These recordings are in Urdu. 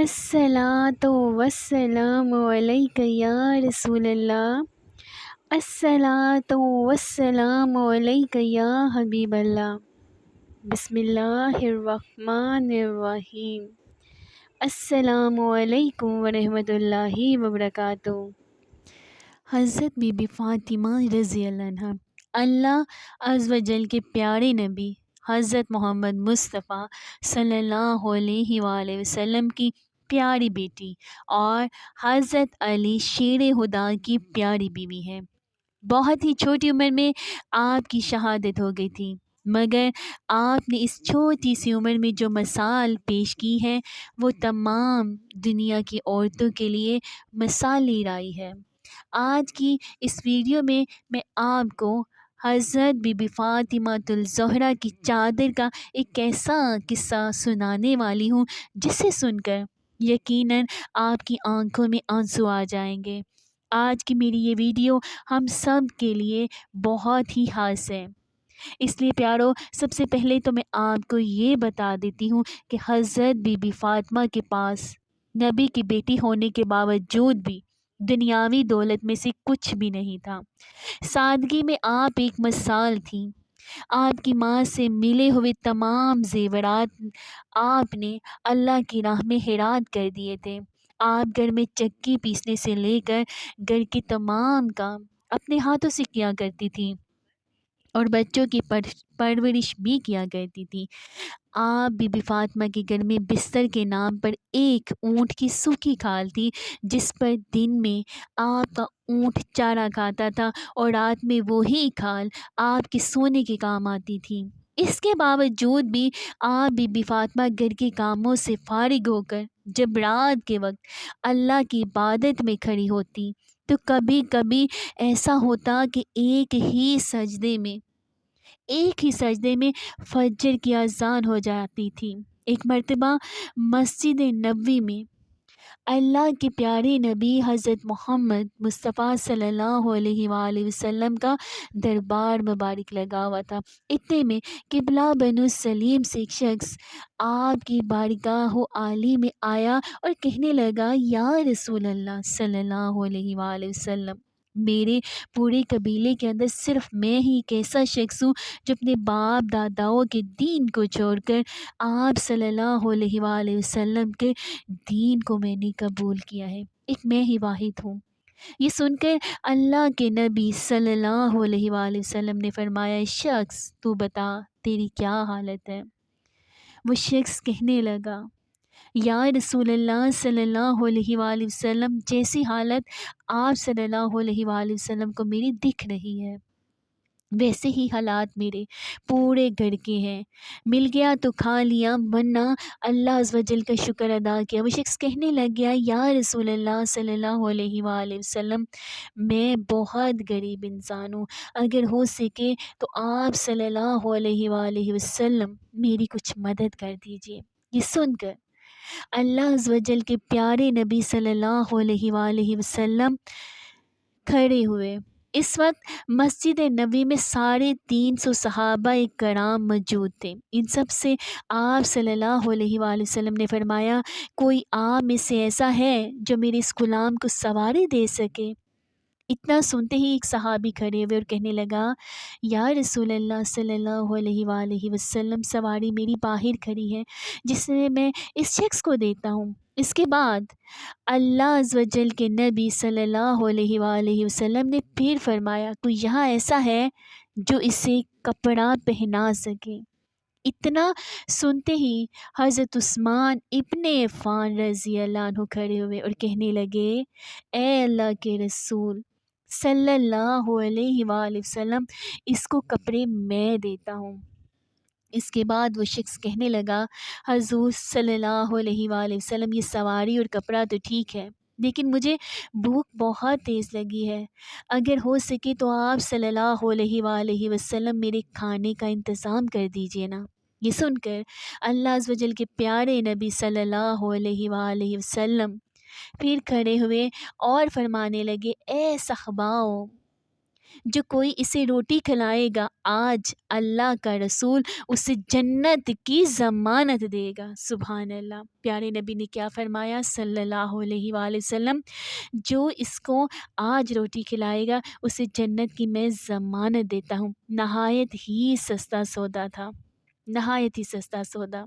الصلاۃ والسلام علیک یا رسول اللہ، الصلاۃ والسلام علیک یا حبیب اللہ۔ بسم اللہ الرحمن الرحیم۔ السلام علیکم ورحمۃ اللہ وبرکاتہ۔ حضرت بی بی فاطمہ رضی اللہ عنہ، اللہ عز و جل کے پیارے نبی حضرت محمد مصطفیٰ صلی اللہ علیہ وآلہ وسلم کی پیاری بیٹی اور حضرت علی شیر خدا کی پیاری بیوی ہے۔ بہت ہی چھوٹی عمر میں آپ کی شہادت ہو گئی تھی، مگر آپ نے اس چھوٹی سی عمر میں جو مثال پیش کی ہے وہ تمام دنیا کی عورتوں کے لیے مثال رائی ہے۔ آج کی اس ویڈیو میں آپ کو حضرت بی بی فاطمہ الزہرا کی چادر کا ایک ایسا قصہ سنانے والی ہوں جسے سن کر یقیناً آپ کی آنکھوں میں آنسو آ جائیں گے۔ آج کی میری یہ ویڈیو ہم سب کے لیے بہت ہی خاص ہے، اس لیے پیارو سب سے پہلے تو میں آپ کو یہ بتا دیتی ہوں کہ حضرت بی بی فاطمہ کے پاس نبی کی بیٹی ہونے کے باوجود بھی دنیاوی دولت میں سے کچھ بھی نہیں تھا۔ سادگی میں آپ ایک مثال تھیں۔ آپ کی ماں سے ملے ہوئے تمام زیورات آپ نے اللہ کی راہ میں خیرات کر دیے تھے۔ آپ گھر میں چکی پیسنے سے لے کر گھر کے تمام کام اپنے ہاتھوں سے کیا کرتی تھی اور بچوں کی پرورش بھی کیا کرتی تھی۔ آپ بی بی فاطمہ کے گھر میں بستر کے نام پر ایک اونٹ کی سوکھی کھال تھی، جس پر دن میں آپ کا اونٹ چارہ کھاتا تھا اور رات میں وہی کھال آپ کے سونے کے کام آتی تھی۔ اس کے باوجود بھی آپ بی بی فاطمہ گھر کے کاموں سے فارغ ہو کر جب رات کے وقت اللہ کی عبادت میں کھڑی ہوتی تو کبھی کبھی ایسا ہوتا کہ ایک ہی سجدے میں فجر کی اذان ہو جاتی تھی۔ ایک مرتبہ مسجد نبوی میں اللہ کے پیارے نبی حضرت محمد مصطفیٰ صلی اللہ علیہ وآلہ وسلم کا دربار مبارک لگا ہوا تھا۔ اتنے میں قبلہ بنو سلیم سے ایک شخص آپ کی بارگاہ عالی میں آیا اور کہنے لگا، یا رسول اللہ صلی اللہ علیہ وآلہ وسلم، میرے پورے قبیلے کے اندر صرف میں ہی ایک ایسا شخص ہوں جو اپنے باپ داداؤں کے دین کو چھوڑ کر آپ صلی اللہ علیہ وآلہ وسلم کے دین کو میں نے قبول کیا ہے۔ ایک میں ہی واحد ہوں۔ یہ سن کر اللہ کے نبی صلی اللہ علیہ وآلہ وسلم نے فرمایا، شخص تو بتا تیری کیا حالت ہے؟ وہ شخص کہنے لگا، یا رسول اللہ صلی اللہ علیہ وآلہ وسلم، جیسی حالت آپ صلی اللہ علیہ وآلہ وسلم کو میری دکھ رہی ہے ویسے ہی حالات میرے پورے گھر کے ہیں۔ مل گیا تو کھا لیا، ورنہ اللہ عز و جل کا شکر ادا کیا۔ وہ شخص کہنے لگ گیا، یا رسول اللہ صلی اللہ علیہ وآلہ وسلم، میں بہت غریب انسان ہوں، اگر ہو سکے تو آپ صلی اللہ علیہ وآلہ وسلم میری کچھ مدد کر دیجیے۔ یہ سن کر اللہ عز و جل کے پیارے نبی صلی اللہ علیہ وآلہ وسلم کھڑے ہوئے۔ اس وقت مسجد نبوی میں 350 صحابہ کرام موجود تھے۔ ان سب سے آپ صلی اللہ علیہ وآلہ وسلم نے فرمایا، کوئی آپ میں سے ایسا ہے جو میرے اس غلام کو سواری دے سکے؟ اتنا سنتے ہی ایک صحابی کھڑے ہوئے اور کہنے لگا، یا رسول اللہ صلی اللہ علیہ وآلہ وسلم، سواری میری باہر کھڑی ہے جس سے میں اس شخص کو دیتا ہوں۔ اس کے بعد اللہ عز و جل کے نبی صلی اللہ علیہ وآلہ وسلم نے پھر فرمایا، کوئی یہاں ایسا ہے جو اسے کپڑا پہنا سکے؟ اتنا سنتے ہی حضرت عثمان ابن عفان رضی اللہ عنہ کھڑے ہوئے اور کہنے لگے، اے اللہ کے رسول صلی اللہ علیہ وآلہ وسلم، اس کو کپڑے میں دیتا ہوں۔ اس کے بعد وہ شخص کہنے لگا، حضور صلی اللہ علیہ وآلہ وسلم، یہ سواری اور کپڑا تو ٹھیک ہے، لیکن مجھے بھوک بہت تیز لگی ہے، اگر ہو سکے تو آپ صلی اللہ علیہ وآلہ وسلم میرے کھانے کا انتظام کر دیجیے نا۔ یہ سن کر اللہ عز و جل کے پیارے نبی صلی اللہ علیہ وآلہ وسلم پھر کھڑے ہوئے اور فرمانے لگے، اے صحاباؤ، جو کوئی اسے روٹی کھلائے گا آج اللہ کا رسول اسے جنت کی ضمانت دے گا۔ سبحان اللہ۔ پیارے نبی نے کیا فرمایا صلی اللہ علیہ وآلہ وسلم، جو اس کو آج روٹی کھلائے گا اسے جنت کی میں ضمانت دیتا ہوں۔ نہایت ہی سستا سودا تھا، نہایت ہی سستا سودا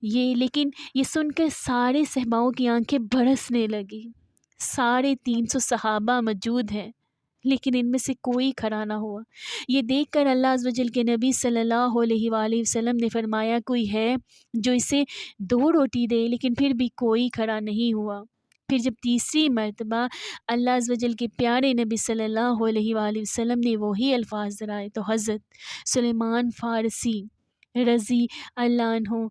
لیکن یہ سن کر سارے صحاباؤں کی آنکھیں برسنے لگی۔ 350 صحابہ موجود ہیں لیکن ان میں سے کوئی کھڑا نہ ہوا۔ یہ دیکھ کر اللہ عز و جل کے نبی صلی اللہ علیہ وآلہ وسلم نے فرمایا کوئی ہے جو اسے 2 روٹی دے، لیکن پھر بھی کوئی کھڑا نہیں ہوا۔ پھر جب تیسری مرتبہ اللہ عز و جل کے پیارے نبی صلی اللہ علیہ وآلہ وسلم نے وہی الفاظ دہرائے تو حضرت سلیمان فارسی رضی اللہ عنہ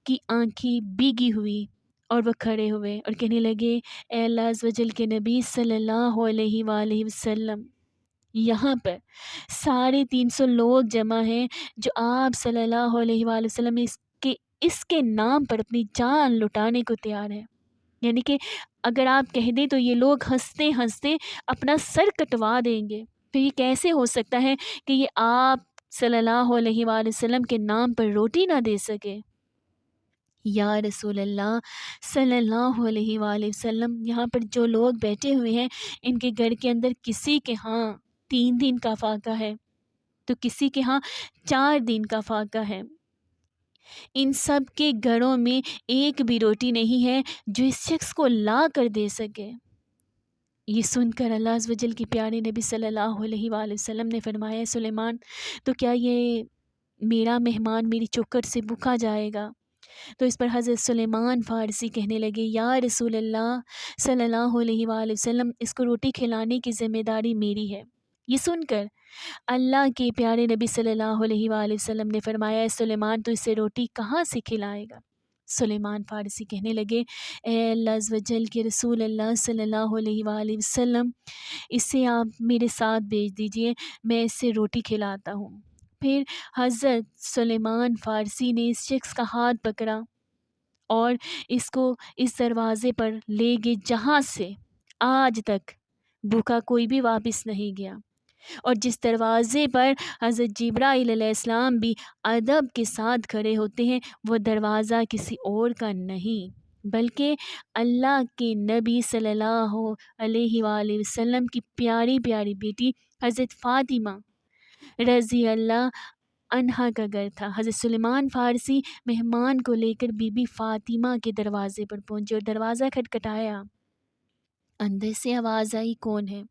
کی آنکھیں بھیگی ہوئی اور وہ کھڑے ہوئے اور کہنے لگے اے اللہ عز و جل کے نبی صلی اللہ علیہ وآلہ وسلم، یہاں پر 350 لوگ جمع ہیں جو آپ صلی اللہ علیہ وآلہ وسلم اس کے نام پر اپنی جان لٹانے کو تیار ہے۔ یعنی کہ اگر آپ کہہ دیں تو یہ لوگ ہنستے ہنستے اپنا سر کٹوا دیں گے۔ تو یہ کیسے ہو سکتا ہے کہ یہ آپ صلی اللہ علیہ وآلہ وسلم کے نام پر روٹی نہ دے سکے؟ یا رسول اللہ صلی اللہ علیہ وآلہ وسلم، یہاں پر جو لوگ بیٹھے ہوئے ہیں ان کے گھر کے اندر کسی کے ہاں 3 دن کا فاقہ ہے تو کسی کے ہاں 4 دن کا فاقہ ہے۔ ان سب کے گھروں میں ایک بھی روٹی نہیں ہے جو اس شخص کو لا کر دے سکے۔ یہ سن کر اللہ عز و جل کی پیارے نبی صلی اللہ علیہ وآلہ وسلم نے فرمایا سلیمان، تو کیا یہ میرا مہمان میری چوکھٹ سے بھوکا جائے گا؟ تو اس پر حضرت سلیمان فارسی کہنے لگے یا رسول اللہ صلی اللہ علیہ وآلہ وسلم، اس کو روٹی کھلانے کی ذمہ داری میری ہے۔ یہ سن کر اللہ کے پیارے نبی صلی اللہ علیہ وآلہ وسلم نے فرمایا اے سلیمان، تو اسے روٹی کہاں سے کھلائے گا؟ سلیمان فارسی کہنے لگے اے اللہ عز و جل کے رسول اللہ صلی اللہ علیہ وآلہ وسلم، اسے آپ میرے ساتھ بھیج دیجئے، میں اسے روٹی کھلاتا ہوں۔ پھر حضرت سلیمان فارسی نے اس شخص کا ہاتھ پکڑا اور اس کو اس دروازے پر لے گئے جہاں سے آج تک بھوکا کوئی بھی واپس نہیں گیا، اور جس دروازے پر حضرت جبرائیل علیہ السلام بھی ادب کے ساتھ کھڑے ہوتے ہیں وہ دروازہ کسی اور کا نہیں بلکہ اللہ کے نبی صلی اللہ علیہ وآلہ وسلم کی پیاری پیاری بیٹی حضرت فاطمہ رضی اللہ عنہا کا گھر تھا۔ حضرت سلیمان فارسی مہمان کو لے کر بی بی فاطمہ کے دروازے پر پہنچے اور دروازہ کھٹکھٹایا۔ اندر سے آواز آئی کون ہے؟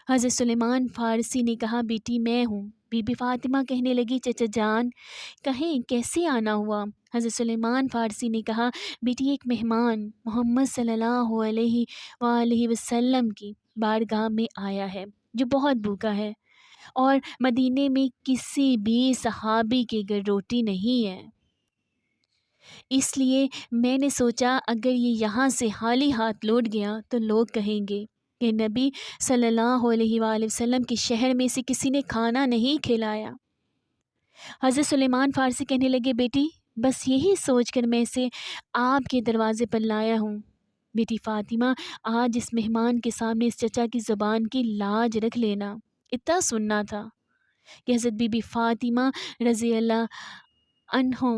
حضرت سلیمان فارسی نے کہا بیٹی میں ہوں۔ بی بی فاطمہ کہنے لگی چچا جان کہیں کیسے آنا ہوا؟ حضرت سلیمان فارسی نے کہا بیٹی ایک مہمان محمد صلی اللہ علیہ وآلہ وسلم کی بارگاہ میں آیا ہے جو بہت بھوکا ہے، اور مدینے میں کسی بھی صحابی کے گھر روٹی نہیں ہے، اس لیے میں نے سوچا اگر یہ یہاں سے خالی ہاتھ لوٹ گیا تو لوگ کہیں گے کہ نبی صلی اللہ علیہ وآلہ وسلم کے شہر میں سے کسی نے کھانا نہیں کھلایا۔ حضرت سلیمان فارسی کہنے لگے بیٹی بس یہی سوچ کر میں اسے آپ کے دروازے پر لایا ہوں۔ بیٹی فاطمہ آج اس مہمان کے سامنے اس چچا کی زبان کی لاج رکھ لینا۔ اتنا سننا تھا کہ حضرت بی بی فاطمہ رضی اللہ عنہ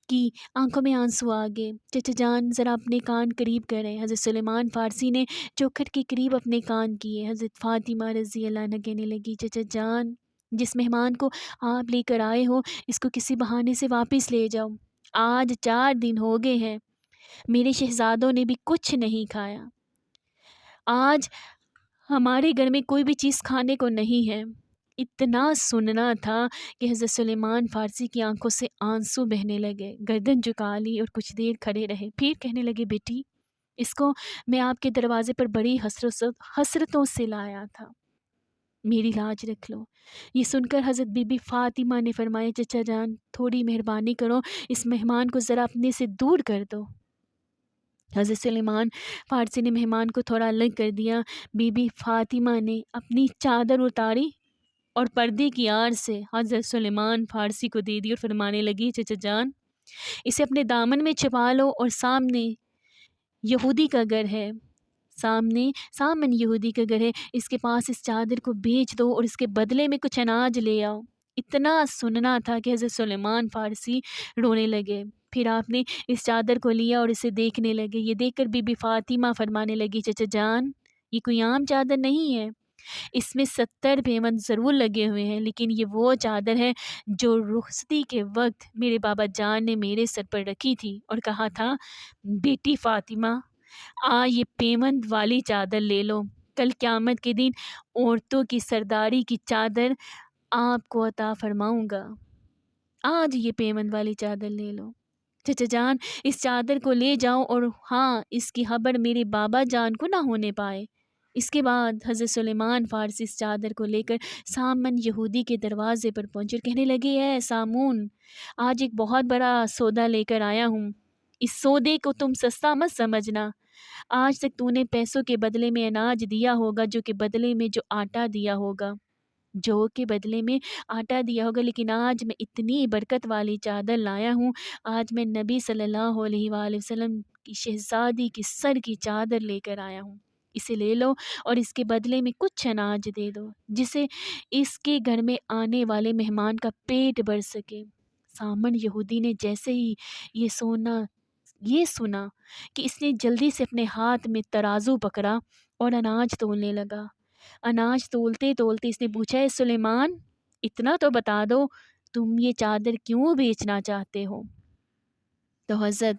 کی آنکھوں میں آنسو آ گئے۔ چچا جان ذرا اپنے کان قریب کریں۔ حضرت سلیمان فارسی نے چوکھٹ کے قریب اپنے کان کیے۔ حضرت فاطمہ رضی اللہ عنہ کہنے لگی چچا جان جس مہمان کو آپ لے کر آئے ہو اس کو کسی بہانے سے واپس لے جاؤ۔ آج 4 دن ہو گئے ہیں میرے شہزادوں نے بھی کچھ نہیں کھایا، آج ہمارے گھر میں کوئی بھی چیز کھانے کو نہیں ہے۔ اتنا سننا تھا کہ حضرت سلیمان فارسی کی آنکھوں سے آنسو بہنے لگے، گردن جھکا لی اور کچھ دیر کھڑے رہے، پھر کہنے لگے بیٹی اس کو میں آپ کے دروازے پر بڑی حسرتوں سے لایا تھا، میری لاج رکھ لو۔ یہ سن کر حضرت بی بی فاطمہ نے فرمایا چچا جان تھوڑی مہربانی کرو اس مہمان کو ذرا اپنے سے دور کر دو۔ حضرت سلیمان فارسی نے مہمان کو تھوڑا الگ کر دیا۔ بی بی فاطمہ نے اپنی چادر اتاری اور پردے کی آڑ سے حضرت سلیمان فارسی کو دے دی اور فرمانے لگی چچا جان اسے اپنے دامن میں چھپا لو اور سامنے یہودی کا گھر ہے، سامن یہودی کا گھر ہے، اس کے پاس اس چادر کو بیچ دو اور اس کے بدلے میں کچھ اناج لے آؤ۔ اتنا سننا تھا کہ حضرت سلیمان فارسی رونے لگے۔ پھر آپ نے اس چادر کو لیا اور اسے دیکھنے لگے۔ یہ دیکھ کر بی بی فاطمہ فرمانے لگی، چچا جان یہ کوئی عام چادر نہیں ہے، اس میں 70 پیمند ضرور لگے ہوئے ہیں، لیکن یہ وہ چادر ہے جو رخصتی کے وقت میرے بابا جان نے میرے سر پر رکھی تھی اور کہا تھا، بیٹی فاطمہ یہ پیمند والی چادر لے لو، کل قیامت کے دن عورتوں کی سرداری کی چادر آپ کو عطا فرماؤں گا، آج یہ پیمند والی چادر لے لو۔ چچا جان اس چادر کو لے جاؤ اور ہاں اس کی خبر میرے بابا جان کو نہ ہونے پائے۔ اس کے بعد حضرت سلیمان فارسی اس چادر کو لے کر سامن یہودی کے دروازے پر پہنچے اور کہنے لگے، اے سامون آج ایک بہت بڑا سودا لے کر آیا ہوں، اس سودے کو تم سستا مت سمجھنا۔ آج تک تو نے پیسوں کے بدلے میں اناج دیا ہوگا، جو کہ بدلے میں آٹا دیا ہوگا، لیکن آج میں اتنی برکت والی چادر لایا ہوں، آج میں نبی صلی اللہ علیہ وآلہ وسلم کی شہزادی کی سر کی چادر لے کر آیا ہوں، اسے لے لو اور اس کے بدلے میں کچھ اناج دے دو، جسے اس کے گھر میں آنے والے مہمان کا پیٹ بھر سکے۔ سامن یہودی نے جیسے ہی یہ سنا کہ اس نے جلدی سے اپنے ہاتھ میں ترازو پکڑا اور اناج تولنے لگا۔ اناج تولتے تولتے اس نے پوچھا، اے سلیمان اتنا تو بتا دو تم یہ چادر کیوں بیچنا چاہتے ہو؟ تو حضرت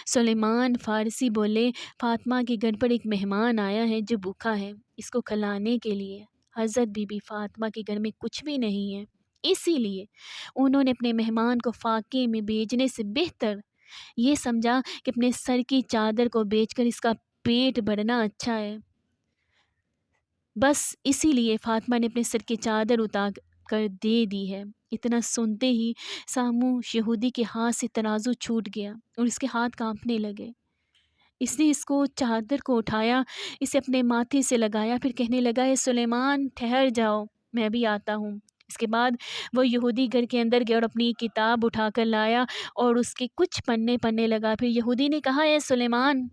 سلیمان فارسی بولے، فاطمہ کے گھر پر ایک مہمان آیا ہے جو بھوکا ہے، اس کو کھلانے کے لیے حضرت بی بی فاطمہ کے گھر میں کچھ بھی نہیں ہے، اسی لیے انہوں نے اپنے مہمان کو فاقے میں بھیجنے سے بہتر یہ سمجھا کہ اپنے سر کی چادر کو بیچ کر اس کا پیٹ بھرنا اچھا ہے۔ بس اسی لیے فاطمہ نے اپنے سر کی چادر اتار کر دے دی ہے۔ اتنا سنتے ہی سامو یہودی کے ہاتھ سے ترازو چھوٹ گیا اور اس کے ہاتھ کانپنے لگے۔ اس نے اس کو چادر کو اٹھایا، اسے اپنے ماتھے سے لگایا، پھر کہنے لگا، اے سلیمان ٹھہر جاؤ میں بھی آتا ہوں۔ اس کے بعد وہ یہودی گھر کے اندر گیا اور اپنی کتاب اٹھا کر لایا اور اس کے کچھ پنے پڑھنے لگا۔ پھر یہودی نے کہا، اے سلیمان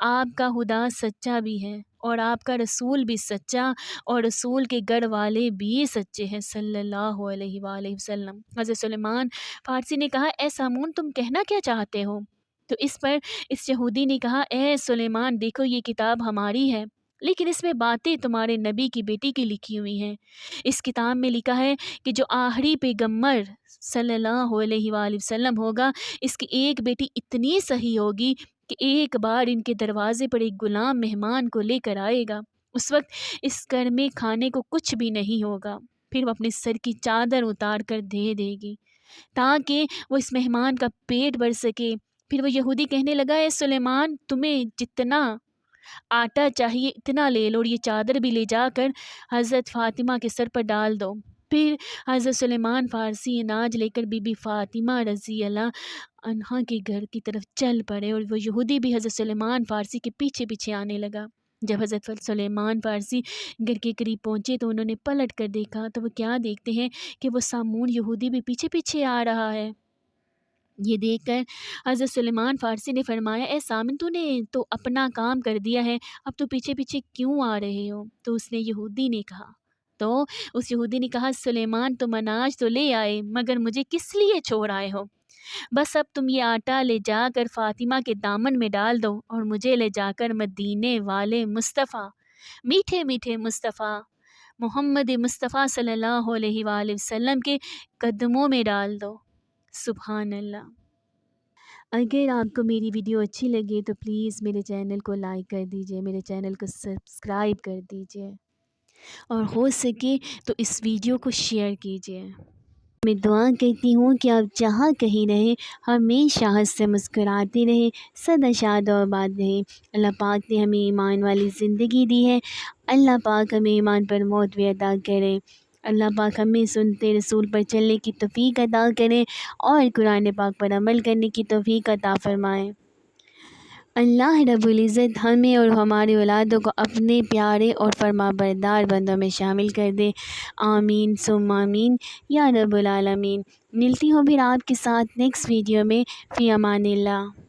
آپ کا خدا سچا بھی ہے اور آپ کا رسول بھی سچا اور رسول کے گھر والے بھی سچے ہیں صلی اللہ علیہ وآلہ وسلم۔ حضرت سلیمان فارسی نے کہا، اے سامون تم کہنا کیا چاہتے ہو؟ تو اس پر اس یہودی نے کہا، اے سلیمان دیکھو یہ کتاب ہماری ہے، لیکن اس میں باتیں تمہارے نبی کی بیٹی کی لکھی ہوئی ہیں۔ اس کتاب میں لکھا ہے کہ جو آخری پیغمبر صلی اللہ علیہ وآلہ وسلم ہوگا، اس کی ایک بیٹی اتنی صحیح ہوگی کہ ایک بار ان کے دروازے پر ایک غلام مہمان کو لے کر آئے گا، اس وقت اس گھر میں کھانے کو کچھ بھی نہیں ہوگا، پھر وہ اپنے سر کی چادر اتار کر دے دے گی تاکہ وہ اس مہمان کا پیٹ بھر سکے۔ پھر وہ یہودی کہنے لگا، اے سلیمان تمہیں جتنا آٹا چاہیے اتنا لے لو اور یہ چادر بھی لے جا کر حضرت فاطمہ کے سر پر ڈال دو۔ پھر حضرت سلیمان فارسی اناج لے کر بی بی فاطمہ رضی اللہ عنہا کے گھر کی طرف چل پڑے اور وہ یہودی بھی حضرت سلیمان فارسی کے پیچھے پیچھے آنے لگا۔ جب حضرت سلیمان فارسی گھر کے قریب پہنچے تو انہوں نے پلٹ کر دیکھا تو وہ کیا دیکھتے ہیں کہ وہ سامون یہودی بھی پیچھے پیچھے آ رہا ہے۔ یہ دیکھ کر حضرت سلیمان فارسی نے فرمایا، اے سامن تو نے تو اپنا کام کر دیا ہے، اب تو پیچھے پیچھے کیوں آ رہے ہو؟ تو اس یہودی نے کہا، سلیمان تم اناج تو لے آئے مگر مجھے کس لیے چھوڑ آئے ہو؟ بس اب تم یہ آٹا لے جا کر فاطمہ کے دامن میں ڈال دو اور مجھے لے جا کر مدینے والے مصطفیٰ، میٹھے میٹھے مصطفیٰ محمد مصطفیٰ صلی اللہ علیہ وآلہ وسلم کے قدموں میں ڈال دو۔ سبحان اللہ۔ اگر آپ کو میری ویڈیو اچھی لگے تو پلیز میرے چینل کو لائک کر دیجئے، میرے چینل کو سبسکرائب کر دیجئے اور ہو سکے تو اس ویڈیو کو شیئر کیجئے۔ میں دعا کرتی ہوں کہ آپ جہاں کہیں رہیں ہمیشہ ہنس سے مسکراتے رہیں، سدا شاد و آباد رہیں۔ اللہ پاک نے ہمیں ایمان والی زندگی دی ہے، اللہ پاک ہمیں ایمان پر موت بھی عطا کرے۔ اللہ پاک ہمیں سنتے رسول پر چلنے کی توفیق عطا کرے اور قرآن پاک پر عمل کرنے کی توفیق عطا فرمائے۔ اللہ رب العزت ہمیں اور ہماری اولادوں کو اپنے پیارے اور فرما بردار بندوں میں شامل کر دے، آمین ثم آمین یا رب العالمین۔ ملتی ہوں پھر آپ کے ساتھ نیکسٹ ویڈیو میں، فی امان اللہ۔